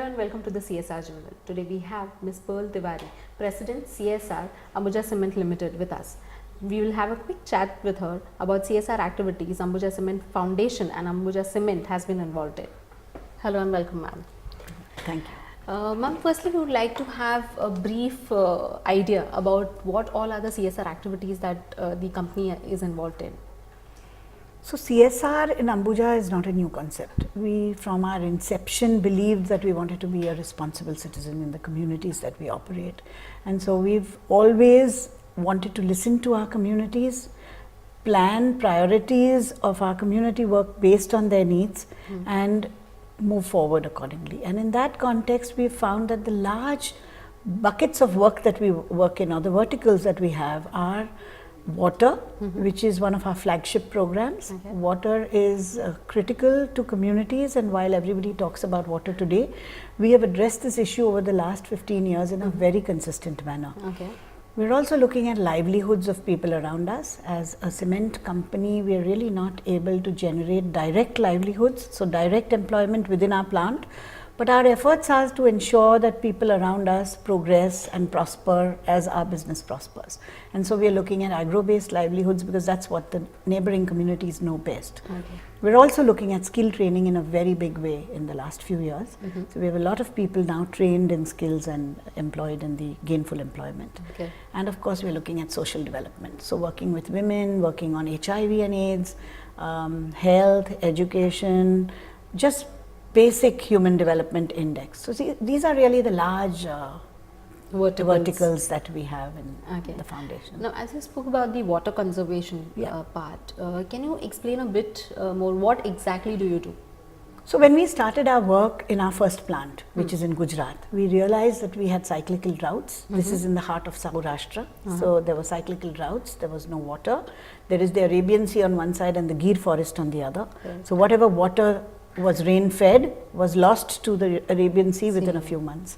Hello and welcome to the CSR Journal. Today we have Ms. Pearl Tiwari, President CSR Ambuja Cement Limited with us. We will have a quick chat with her about CSR activities Ambuja Cement Foundation and Ambuja Cement has been involved in. Hello and welcome, ma'am. Thank you. Ma'am, firstly we would like to have a brief idea about what all are the CSR activities that the company is involved in. So CSR in Ambuja is not a new concept. We from our inception believed that we wanted to be a responsible citizen in the communities that we operate. And so we've always wanted to listen to our communities, plan priorities of our community work based on their needs and move forward accordingly. And in that context, we found that the large buckets of work that we work in, or the verticals that we have, are water, which is one of our flagship programs. Okay. Water is critical to communities, and while everybody talks about water today, we have addressed this issue over the last 15 years in a very consistent manner. Okay. We're also looking at livelihoods of people around us. As a cement company, we are really not able to generate direct livelihoods, so direct employment within our plant. But our efforts are to ensure that people around us progress and prosper as our business prospers. And so we are looking at agro-based livelihoods because that's what the neighboring communities know best. Okay. We're also looking at skill training in a very big way in the last few years. So we have a lot of people now trained in skills and employed in the gainful employment. Okay. And of course, we're looking at social development. So working with women, working on HIV and AIDS, health, education, just basic human development index. So see, these are really the large verticals that we have in the foundation. Now, as you spoke about the water conservation part, can you explain a bit more what exactly do you do? So when we started our work in our first plant, which is in Gujarat, we realized that we had cyclical droughts. This is in the heart of Saurashtra. So there were cyclical droughts, there was no water. There is the Arabian Sea on one side and the Gir forest on the other. So whatever water was rain fed was lost to the Arabian Sea within a few months.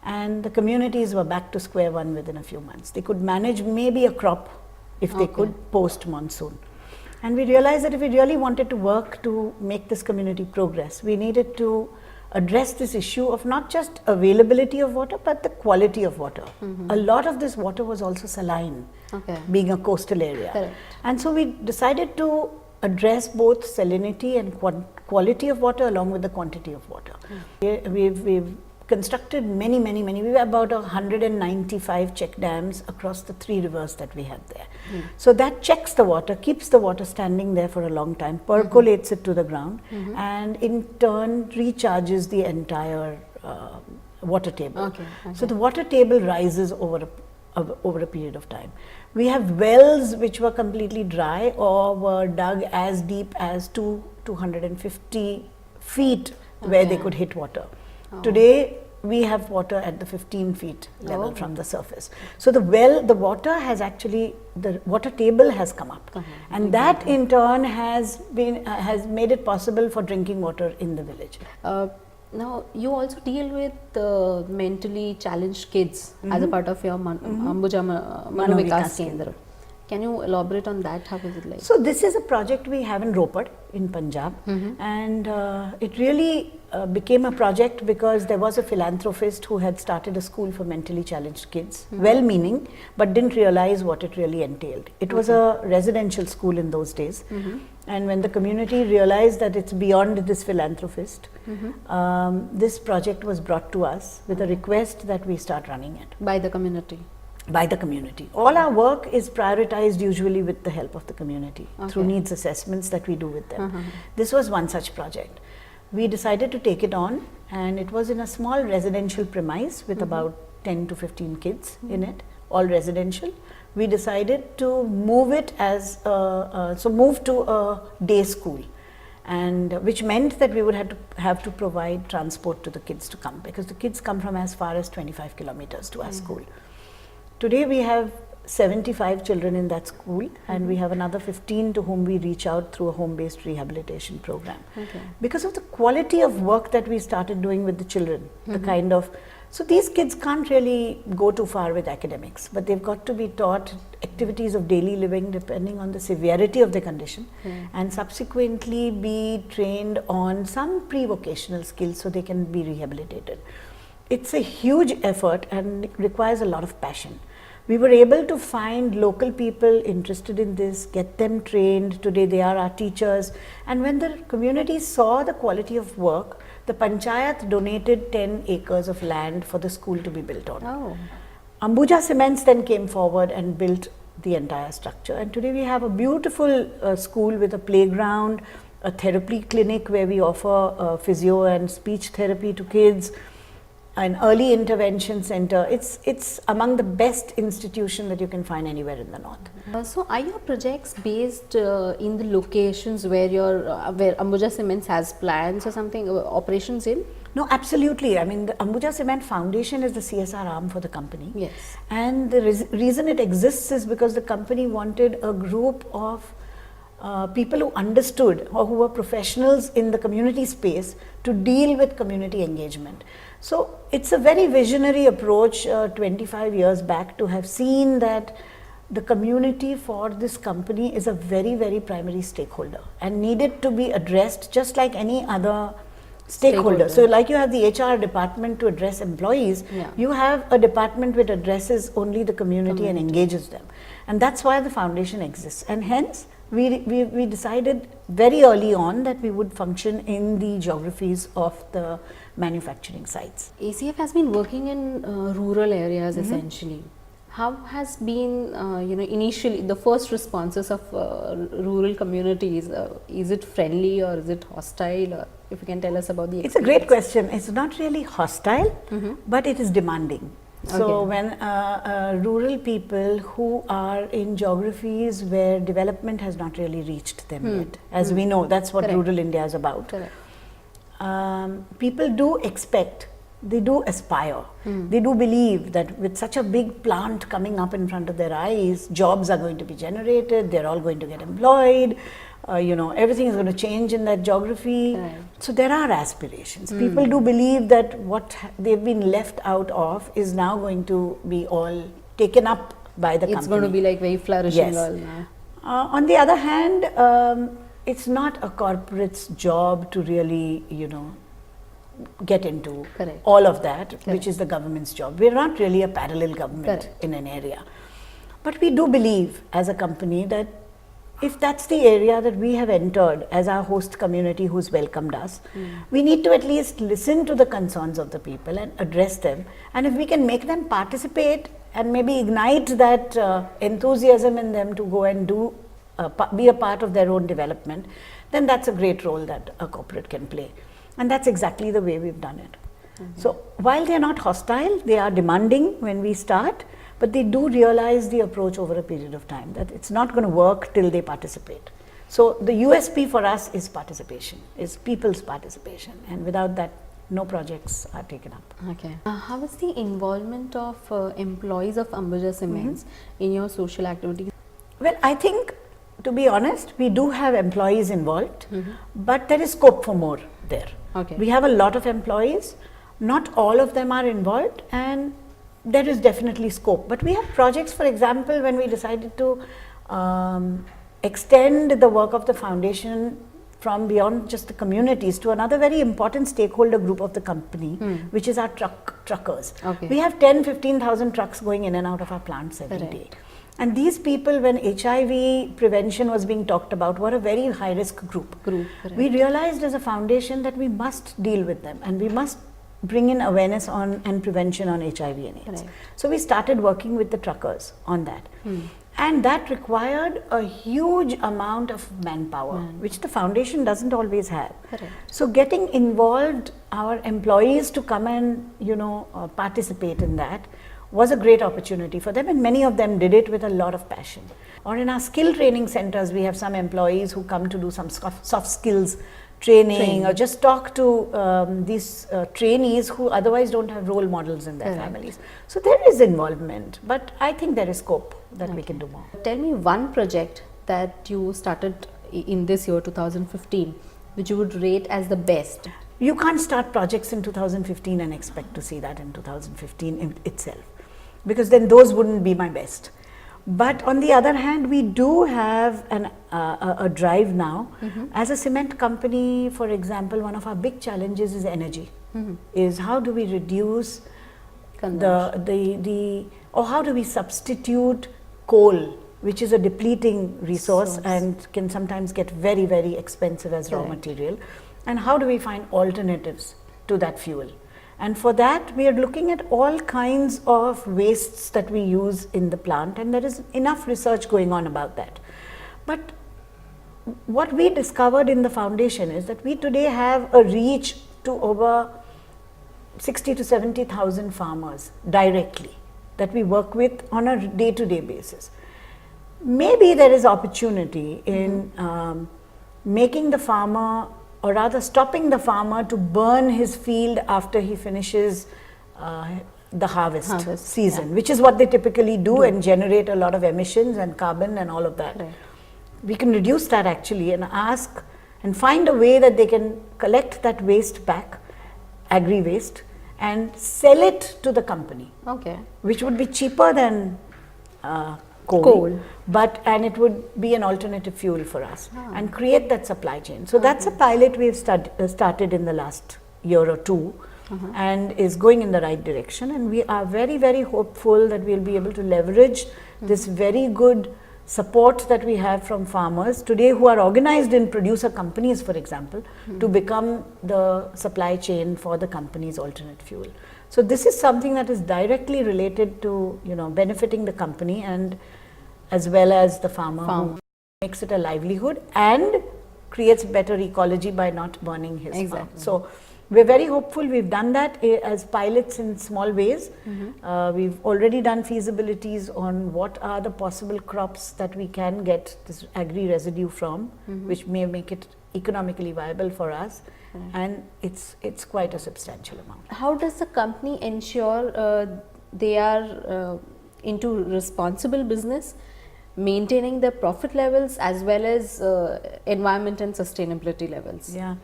And the communities were back to square one within a few months. They could manage maybe a crop if they could post monsoon. And we realized that if we really wanted to work to make this community progress, we needed to address this issue of not just availability of water, but the quality of water. A lot of this water was also saline, being a coastal area. Correct. And so we decided to address both salinity and quality of water along with the quantity of water. We've constructed many, we have about 195 check dams across the 3 rivers that we have there. So that checks the water, keeps the water standing there for a long time, percolates it to the ground, and in turn recharges the entire water table. So the water table rises over a period of time. We have wells which were completely dry or were dug as deep as 250 feet where they could hit water. Today we have water at the 15 feet level from the surface. So the water has actually, the water table has come up, and that in turn has made it possible for drinking water in the village. Now, you also deal with mentally challenged kids as a part of your Ambuja Mano Vikas Kendra. Can you elaborate on that? How is it like? So this is a project we have in Ropar in Punjab, and it really became a project because there was a philanthropist who had started a school for mentally challenged kids, well-meaning, but didn't realize what it really entailed. It was a residential school in those days, and when the community realized that it's beyond this philanthropist, this project was brought to us with a request that we start running it. By the community? By the community. All our work is prioritized usually with the help of the community through needs assessments that we do with them. This was one such project. We decided to take it on, and it was in a small residential premise with about 10 to 15 kids in it, all residential. We decided to move it as move to a day school, and which meant that we would have to provide transport to the kids to come, because the kids come from as far as 25 kilometers to our school. Today we have 75 children in that school, and we have another 15 to whom we reach out through a home-based rehabilitation program. Because of the quality of work that we started doing with the children, the kind of So these kids can't really go too far with academics, but they've got to be taught activities of daily living depending on the severity of the condition, and subsequently be trained on some pre-vocational skills so they can be rehabilitated. It's a huge effort and it requires a lot of passion. We were able to find local people interested in this, get them trained. Today they are our teachers. And when the community saw the quality of work, the Panchayat donated 10 acres of land for the school to be built on. Oh. Ambuja Cements then came forward and built the entire structure. And today we have a beautiful school with a playground, a therapy clinic where we offer physio and speech therapy to kids, an early intervention center. It's among the best institution that you can find anywhere in the north. So are your projects based in the locations where where Ambuja Cements has plants or something, operations in? No, absolutely. I mean, the Ambuja Cement Foundation is the CSR arm for the company. Yes. And the reason it exists is because the company wanted a group of people who understood or who were professionals in the community space to deal with community engagement. So it's a very visionary approach 25 years back to have seen that the community for this company is a very, very primary stakeholder and needed to be addressed just like any other stakeholder. So like you have the HR department to address employees, you have a department which addresses only the community and engages them. And that's why the foundation exists. And hence, we decided very early on that we would function in the geographies of the manufacturing sites. ACF has been working in rural areas essentially. How has been, initially the first responses of rural communities? Is it friendly or is it hostile? Or if you can tell us about the experience. It's a great question. It's not really hostile, but it is demanding. So when rural people who are in geographies where development has not really reached them yet, as we know, that's what rural India is about. People do expect, they do aspire, they do believe that with such a big plant coming up in front of their eyes, jobs are going to be generated, they're all going to get employed, everything is going to change in that geography. So there are aspirations. People do believe that what they've been left out of is now going to be all taken up by the company. It's going to be like very flourishing all now. On the other hand, it's not a corporate's job to really, get into all of that, which is the government's job. We're not really a parallel government in an area. But we do believe as a company that if that's the area that we have entered as our host community who's welcomed us, we need to at least listen to the concerns of the people and address them. And if we can make them participate and maybe ignite that enthusiasm in them to go and be a part of their own development, then that's a great role that a corporate can play. And that's exactly the way we've done it. So while they're not hostile, they are demanding when we start, but they do realize the approach over a period of time, that it's not going to work till they participate. So the USP for us is participation, is people's participation, and without that, no projects are taken up. Okay. How is the involvement of employees of Ambuja Cements in your social activities? Well, I think, to be honest, we do have employees involved, but there is scope for more there. We have a lot of employees, not all of them are involved, and there is definitely scope. But we have projects, for example, when we decided to extend the work of the foundation from beyond just the communities to another very important stakeholder group of the company, which is our truckers. We have 10-15,000 trucks going in and out of our plants every day. And these people, when HIV prevention was being talked about, were a very high risk group. We realized as a foundation that we must deal with them and we must bring in awareness on and prevention on HIV and AIDS. So we started working with the truckers on that. And that required a huge amount of manpower, which the foundation doesn't always have. So getting involved, our employees to come and, participate in that was a great opportunity for them, and many of them did it with a lot of passion. Or in our skill training centers, we have some employees who come to do some soft skills training or just talk to these trainees who otherwise don't have role models in their families. So there is involvement, but I think there is scope that we can do more. Tell me one project that you started in this year 2015 which you would rate as the best. You can't start projects in 2015 and expect to see that in 2015 itself, because then those wouldn't be my best. But on the other hand, we do have a drive now. As a cement company, for example, one of our big challenges is energy. Is how do we reduce or how do we substitute coal, which is a depleting resource and can sometimes get very, very expensive as raw material, and how do we find alternatives to that fuel? And for that, we are looking at all kinds of wastes that we use in the plant, and there is enough research going on about that. But what we discovered in the foundation is that we today have a reach to over 60 to 70,000 farmers directly that we work with on a day-to-day basis. Maybe there is opportunity in making the farmer, or rather stopping the farmer to burn his field after he finishes the harvest season, which is what they typically do and generate a lot of emissions and carbon and all of that. Right. We can reduce that actually and ask and find a way that they can collect that waste back, agri-waste, and sell it to the company, which would be cheaper than coal, and it would be an alternative fuel for us and create that supply chain. So that's a pilot we've started in the last year or two and is going in the right direction, and we are very, very hopeful that we'll be able to leverage this very good support that we have from farmers today who are organized in producer companies, for example, to become the supply chain for the company's alternate fuel. So this is something that is directly related to, benefiting the company and as well as the farmer who makes it a livelihood and creates better ecology by not burning his farm. So we're very hopeful. We've done that as pilots in small ways. We've already done feasibilities on what are the possible crops that we can get this agri residue from, which may make it economically viable for us. And it's quite a substantial amount. How does the company ensure they are into responsible business, maintaining the profit levels as well as environment and sustainability levels? Yeah.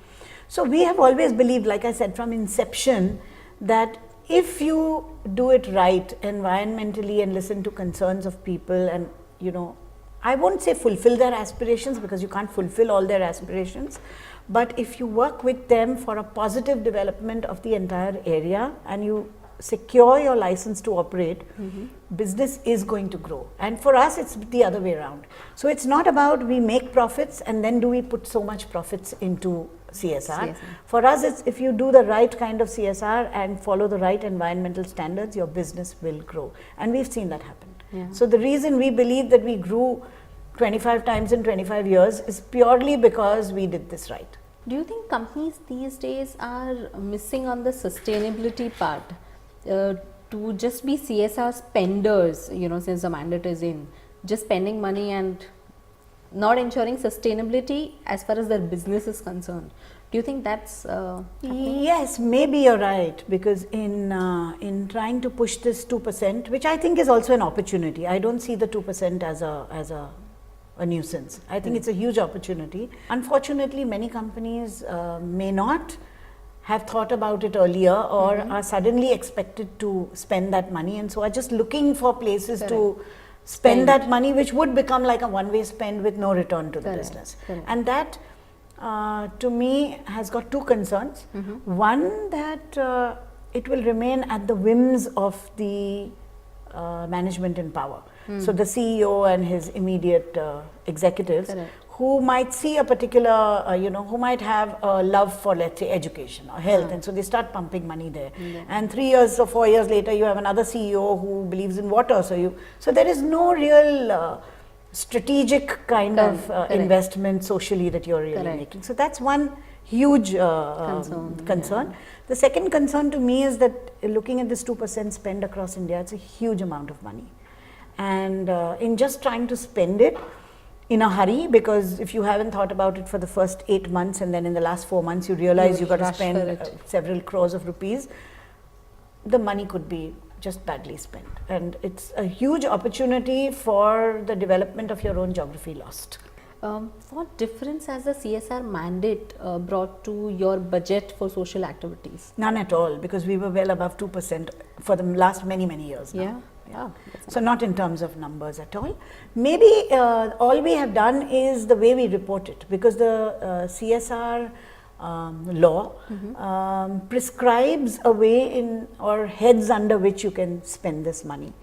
So we have always believed, like I said, from inception, that if you do it right environmentally and listen to concerns of people and, I won't say fulfill their aspirations, because you can't fulfill all their aspirations, but if you work with them for a positive development of the entire area and you secure your license to operate, business is going to grow. And for us, it's the other way around. So it's not about we make profits and then do we put so much profits into CSR. For us, it's if you do the right kind of CSR and follow the right environmental standards, your business will grow. And we've seen that happen. So the reason we believe that we grew 25 times in 25 years is purely because we did this right. Do you think companies these days are missing on the sustainability part? To just be CSR spenders, since the mandate is in, just spending money and not ensuring sustainability as far as their business is concerned. Do you think that's yes, maybe you're right, because in trying to push this 2%, which I think is also an opportunity, I don't see the 2% as a nuisance. I think it's a huge opportunity. Unfortunately, many companies may not have thought about it earlier or are suddenly expected to spend that money, and so are just looking for places to spend that money, which would become like a one-way spend with no return to the business. And that to me has got two concerns. One, that it will remain at the whims of the management in power. So the CEO and his immediate executives who might see a particular, who might have a love for, let's say, education or health, and so they start pumping money there. And 3 years or 4 years later, you have another CEO who believes in water. So there is no real strategic kind of investment socially that you're really making. So that's one huge concern. The second concern to me is that looking at this 2% spend across India, it's a huge amount of money. And in just trying to spend it in a hurry, because if you haven't thought about it for the first 8 months and then in the last 4 months you realize you've got to spend several crores of rupees, the money could be just badly spent. And it's a huge opportunity for the development of your own geography lost. What difference has the CSR mandate brought to your budget for social activities? None at all, because we were well above 2% for the last many years now. Yeah. Oh, that's So not in terms of numbers at all. Maybe all we have done is the way we report it, because the CSR law prescribes a way in or heads under which you can spend this money.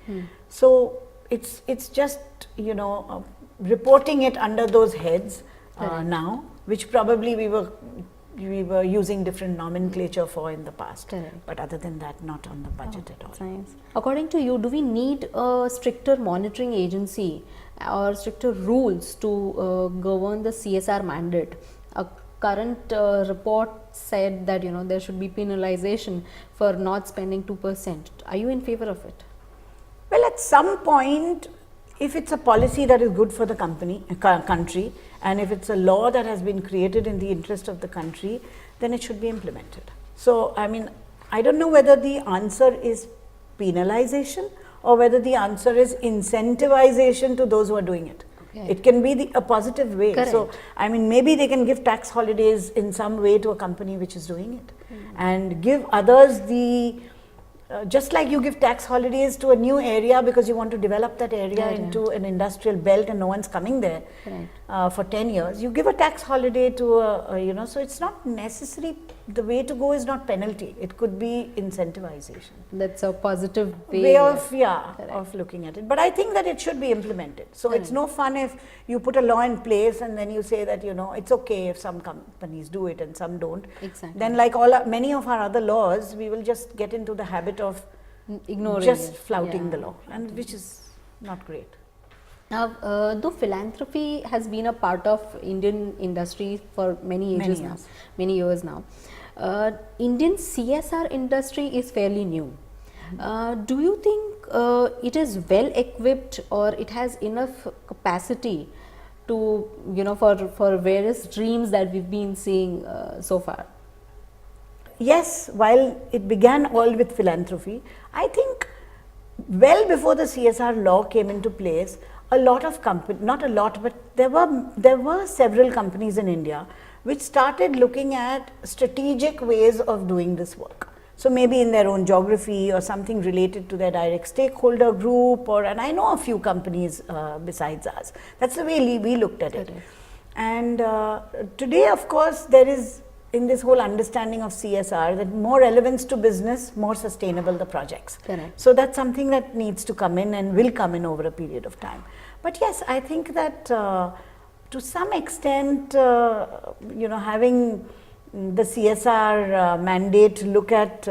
So it's just, you know, reporting it under those heads now, which probably we were using different nomenclature for in the past. Correct. But other than that, not on the budget at all. Science. According to you, do we need a stricter monitoring agency or stricter rules to govern the CSR mandate? A current report said that, you know, there should be penalization for not spending 2%. Are you in favor of it? Well, at some point, if it's a policy that is good for the country, and if it's a law that has been created in the interest of the country, then it should be implemented. So, I mean, I don't know whether the answer is penalization or whether the answer is incentivization to those who are doing it. Okay. It can be a positive way. Correct. So, I mean, maybe they can give tax holidays in some way to a company which is doing it, and give others the just like you give tax holidays to a new area because you want to develop that area into an industrial belt and no one's coming there for 10 years, you give a tax holiday to you know, so it's not necessary. The way to go is not penalty, it could be incentivization. That's a positive way of of looking at it. But I think that it should be implemented. So it's no fun if you put a law in place and then you say that, you know, it's okay if some companies do it and some don't. Exactly. Then, like many of our other laws, we will just get into the habit of ignoring just it. flouting the law, and which is not great. Now, though philanthropy has been a part of Indian industry for many years now, Indian CSR industry is fairly new. Do you think it is well equipped, or it has enough capacity to, you know, for various dreams that we've been seeing so far? Yes, while it began all with philanthropy, I think well before the CSR law came into place, a lot of companies, not a lot, but there were several companies in India which started looking at strategic ways of doing this work. So maybe in their own geography or something related to their direct stakeholder group, and I know a few companies besides us. That's the way we looked at it. And today, of course, there is, in this whole understanding of CSR, that more relevance to business, more sustainable the projects. Correct. So that's something that needs to come in and will come in over a period of time. But yes, I think that to some extent, you know, having the CSR mandate look at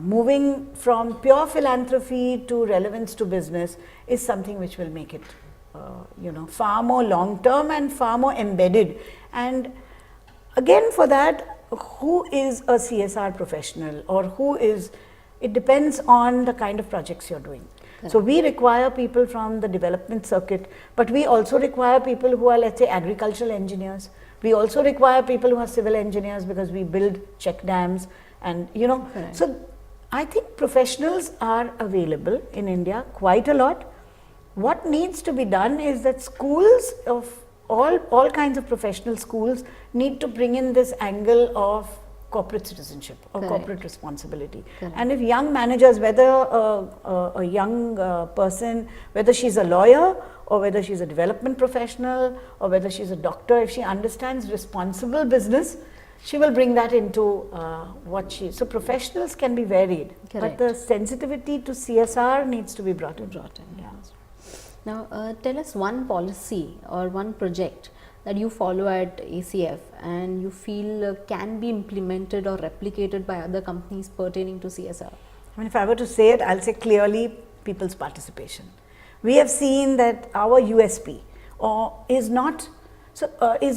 moving from pure philanthropy to relevance to business is something which will make it, you know, far more long term and far more embedded. And again, for that, who is a CSR professional, or who is, it depends on the kind of projects you're doing. So we require people from the development circuit, but we also require people who are, let's say, agricultural engineers. We also require people who are civil engineers, because we build check dams, and, you know, so I think professionals are available in India quite a lot. What needs to be done is that schools of all kinds of professional schools need to bring in this angle of corporate citizenship or corporate responsibility. And if young managers, whether a young person, whether she's a lawyer or whether she's a development professional or whether she's a doctor, if she understands responsible business, she will bring that into what she, so professionals can be varied, but the sensitivity to CSR needs to be brought in. Now, tell us one policy or one project that you follow at ACF and you feel can be implemented or replicated by other companies pertaining to CSR. I mean, if I were to say it, I'll say clearly people's participation. We have seen that our USP is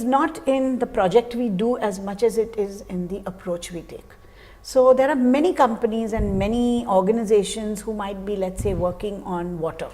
not in the project we do as much as it is in the approach we take. So there are many companies and many organizations who might be, let's say, working on water.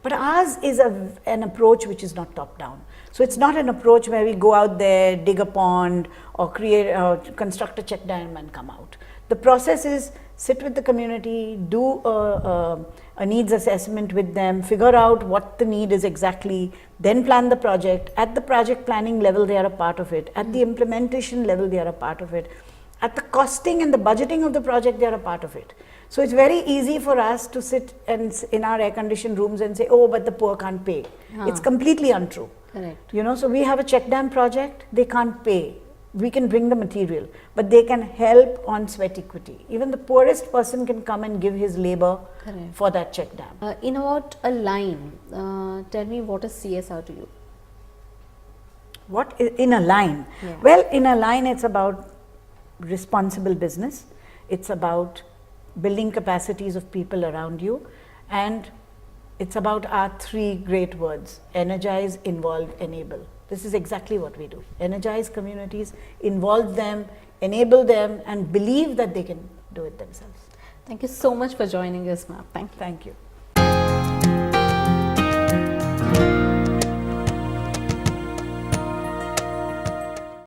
But ours is an approach which is not top down. So it's not an approach where we go out there, dig a pond, or construct a check dam and come out. The process is sit with the community, do a needs assessment with them, figure out what the need is exactly, then plan the project. At the project planning level, they are a part of it. At the implementation level, they are a part of it. At the costing and the budgeting of the project, they are a part of it. So it's very easy for us to sit in our air-conditioned rooms and say, oh, but the poor can't pay. It's completely untrue. Correct. You know, so we have a check dam project, they can't pay. We can bring the material, but they can help on sweat equity. Even the poorest person can come and give his labor Correct. for that check dam. In about a line, tell me what is CSR to you? What is in a line? Yeah. Well, in a line, it's about responsible business. It's about building capacities of people around you, and it's about our three great words: energize, involve, enable. This is exactly what we do. Energize communities, involve them, enable them, and believe that they can do it themselves. Thank you so much for joining us, ma'am. Thank you. Thank you.